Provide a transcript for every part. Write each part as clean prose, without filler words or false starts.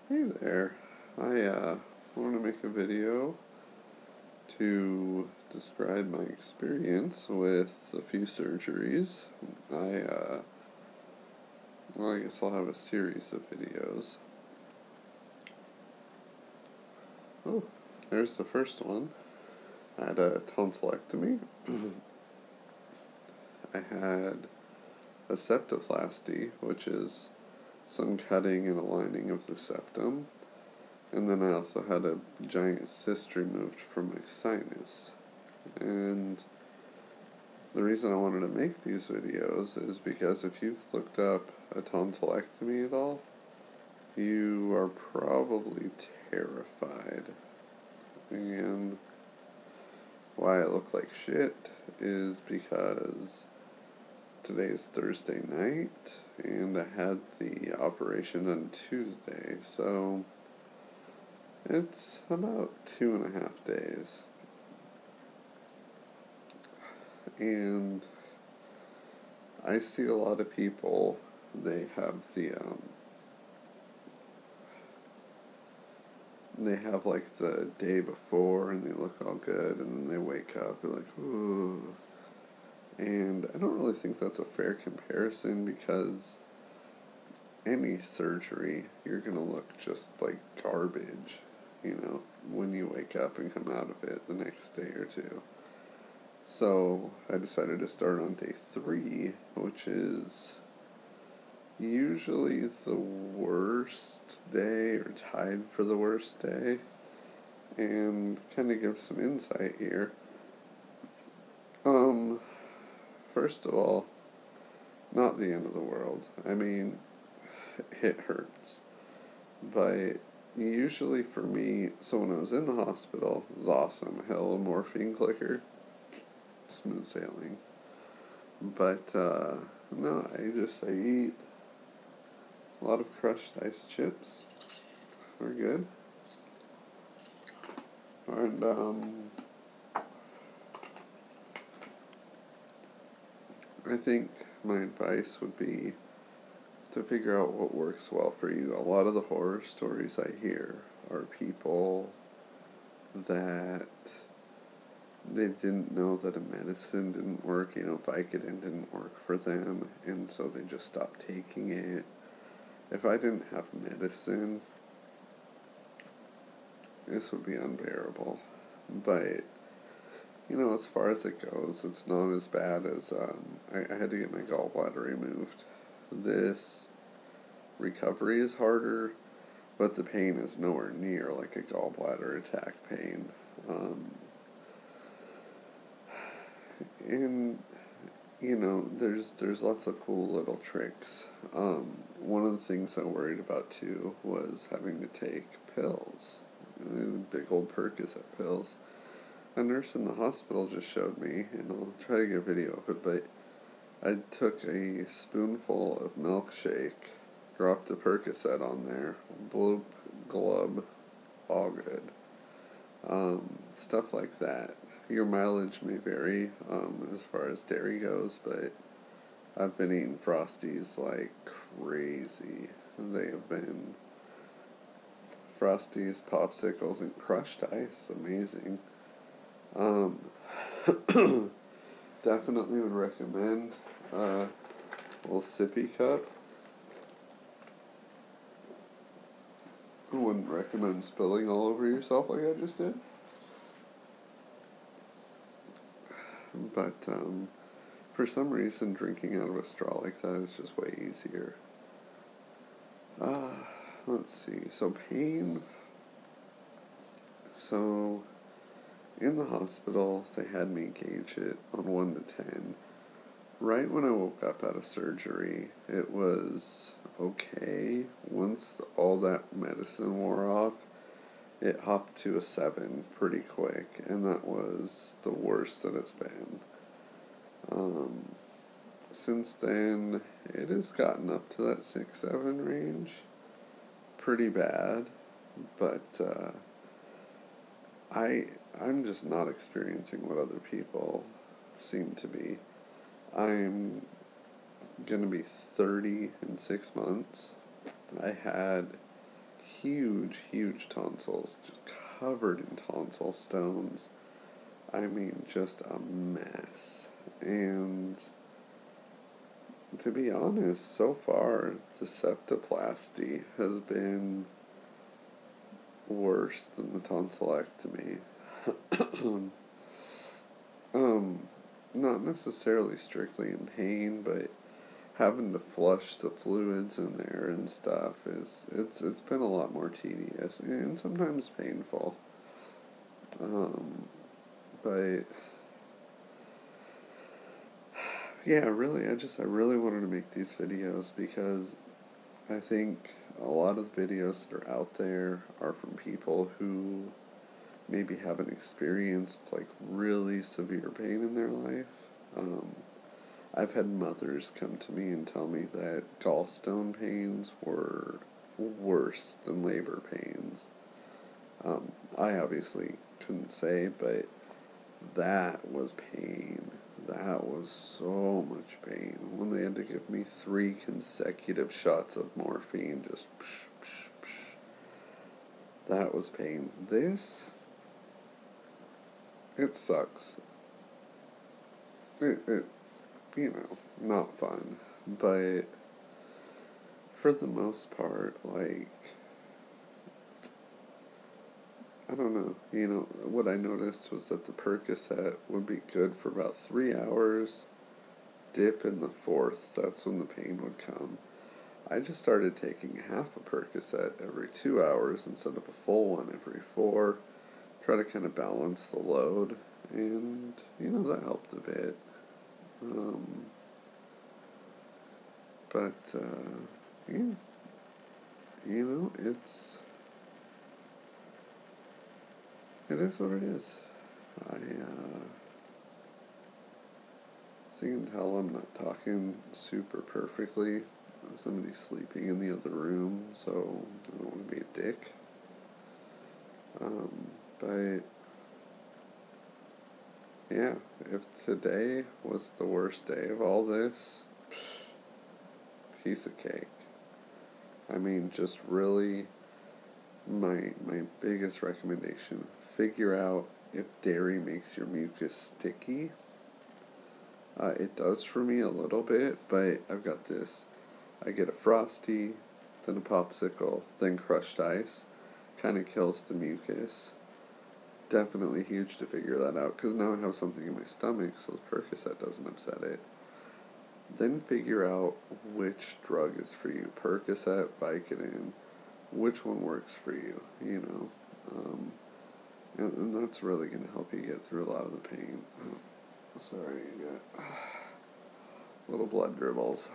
Hey there. I want to make a video to describe my experience with a few surgeries. I guess I'll have a series of videos. Oh, there's the first one. I had a tonsillectomy. I had a septoplasty, which is some cutting and aligning of the septum. And then I also had a giant cyst removed from my sinus. And the reason I wanted to make these videos is because if you've looked up a tonsillectomy at all, you are probably terrified. And why it looked like shit is because today's Thursday night, and I had the operation on Tuesday, so it's about 2.5 days. And I see a lot of people, they have like the day before and they look all good, and then they wake up, they're like, ooh. And I don't really think that's a fair comparison, because any surgery, you're gonna look just like garbage, when you wake up and come out of it the next day or two. So I decided to start on day 3, which is usually the worst day, or tied for the worst day, and kind of give some insight here. First of all, not the end of the world. I mean, it hurts. But usually for me, so when I was in the hospital, it was awesome. Hell, a morphine clicker, smooth sailing. But, no, I eat a lot of crushed ice chips. They're good. And, I think my advice would be to figure out what works well for you. A lot of the horror stories I hear are people that they didn't know that a medicine didn't work. Vicodin didn't work for them, and so they just stopped taking it. If I didn't have medicine, this would be unbearable. But, as far as it goes, it's not as bad as, I had to get my gallbladder removed. This recovery is harder, but the pain is nowhere near like a gallbladder attack pain. And there's lots of cool little tricks. One of the things I worried about too was having to take pills, the big old Percocet pills. A nurse in the hospital just showed me, and I'll try to get a video of it, but I took a spoonful of milkshake, dropped a Percocet on there, bloop, glub, all good. Stuff like that. Your mileage may vary as far as dairy goes, but I've been eating Frosties like crazy. They have been Frosties, popsicles, and crushed ice. Amazing. Definitely would recommend a little sippy cup. I wouldn't recommend spilling all over yourself like I just did. But for some reason, drinking out of a straw like that is just way easier. Let's see. So pain. So in the hospital, they had me gauge it on 1 to 10. Right when I woke up out of surgery, it was okay. Once all that medicine wore off, it hopped to a 7 pretty quick, and that was the worst that it's been. Since then, it has gotten up to that 6-7 range. Pretty bad, but I'm just not experiencing what other people seem to be. I'm gonna be 30 in 6 months. I had huge tonsils, just covered in tonsil stones. I mean, just a mess. And to be honest, so far, the septoplasty has been worse than the tonsillectomy. Not necessarily strictly in pain, but having to flush the fluids in there and stuff it's been a lot more tedious and sometimes painful. But yeah, really, I really wanted to make these videos because I think a lot of the videos that are out there are from people who maybe haven't experienced like really severe pain in their life. I've had mothers come to me and tell me that gallstone pains were worse than labor pains. I obviously couldn't say, but that was pain. That was so much pain. When they had to give me 3 consecutive shots of morphine, just psh, psh, psh. That was pain. This, it sucks. It not fun. But for the most part, like, I don't know. What I noticed was that the Percocet would be good for about 3 hours. Dip in the 4th, that's when the pain would come. I just started taking half a Percocet every 2 hours instead of a full one every 4. Try to kind of balance the load, and, that helped a bit. But, yeah, it is what it is. So you can tell I'm not talking super perfectly. Somebody's sleeping in the other room, so I don't want to be a dick. But, yeah, if today was the worst day of all this, piece of cake. I mean, just really, my biggest recommendation, figure out if dairy makes your mucus sticky. It does for me a little bit, but I've got this. I get a Frosty, then a popsicle, then crushed ice. Kind of kills the mucus. Definitely huge to figure that out, because now I have something in my stomach, so the Percocet doesn't upset it. Then figure out which drug is for you. Percocet, Vicodin, which one works for you, and that's really going to help you get through a lot of the pain. Sorry, you got little blood dribbles.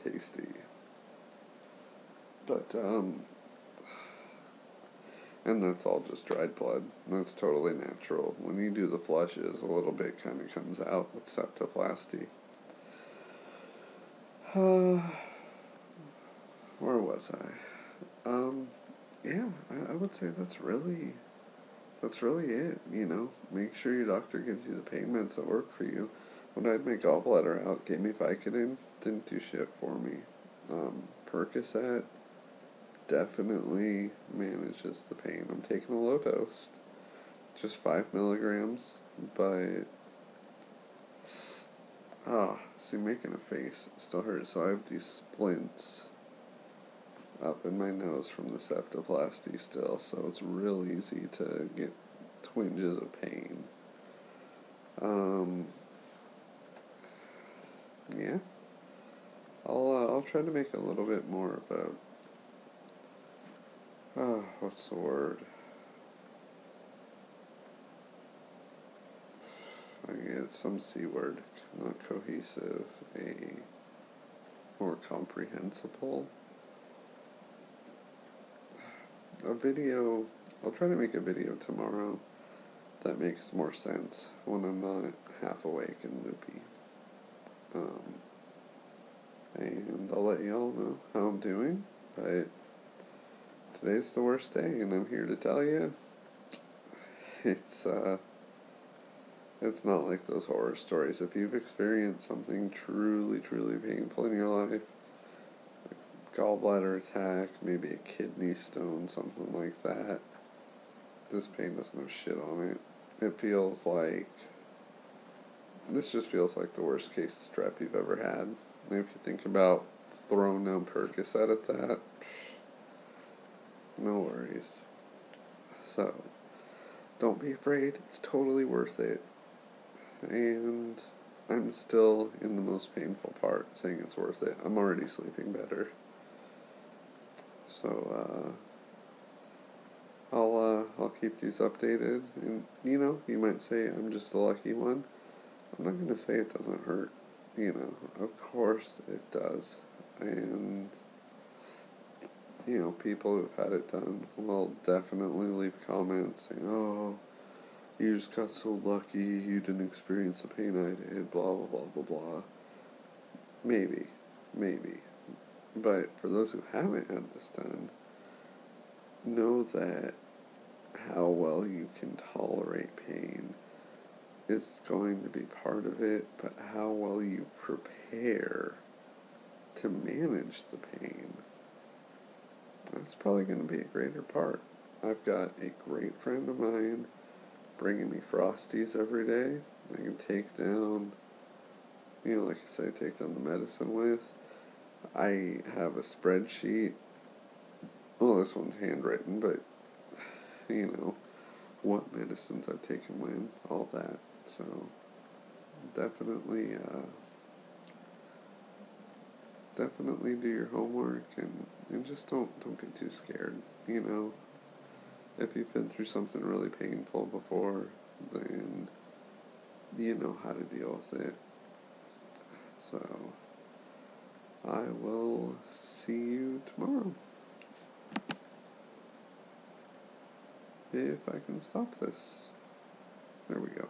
Tasty. But, and that's all just dried blood. That's totally natural. When you do the flushes, a little bit kind of comes out with septoplasty. Where was I? Yeah, I would say that's really it, Make sure your doctor gives you the pain meds that work for you. When I had my gallbladder out, gave me Vicodin, didn't do shit for me. Percocet definitely manages the pain. I'm taking a low dose, just 5 milligrams, but, see, making a face still hurts. So I have these splints up in my nose from the septoplasty still, so it's real easy to get twinges of pain. Yeah. I'll try to make a little bit more of what's the word? I get some C word, not cohesive, a more comprehensible. A video, I'll try to make a video tomorrow that makes more sense when I'm not half awake and loopy. And I'll let y'all know how I'm doing, but today's the worst day, and I'm here to tell you, it's It's not like those horror stories. If you've experienced something truly, truly painful in your life, gallbladder attack, maybe a kidney stone, something like that, this pain does no shit on it. This just feels like the worst case of strep you've ever had. And if you think about throwing down Percocet at that, no worries. So, don't be afraid, it's totally worth it. And I'm still in the most painful part, saying it's worth it. I'm already sleeping better. So, I'll keep these updated, and you might say I'm just a lucky one. I'm not gonna say it doesn't hurt. Of course it does, and people who've had it done will definitely leave comments saying, "Oh, you just got so lucky, you didn't experience the pain I did." Blah blah blah blah blah. Maybe, but for those who haven't had this done, know that how well you can tolerate pain is going to be part of it, but how well you prepare to manage the pain, that's probably going to be a greater part. I've got a great friend of mine bringing me Frosties every day. I can take down, like I say, take down the medicine with. I have a spreadsheet. Well, this one's handwritten, but what medicines I've taken when, all that. So definitely do your homework, and just don't get too scared. If you've been through something really painful before, then you know how to deal with it. So I will see you tomorrow, if I can stop this. There we go.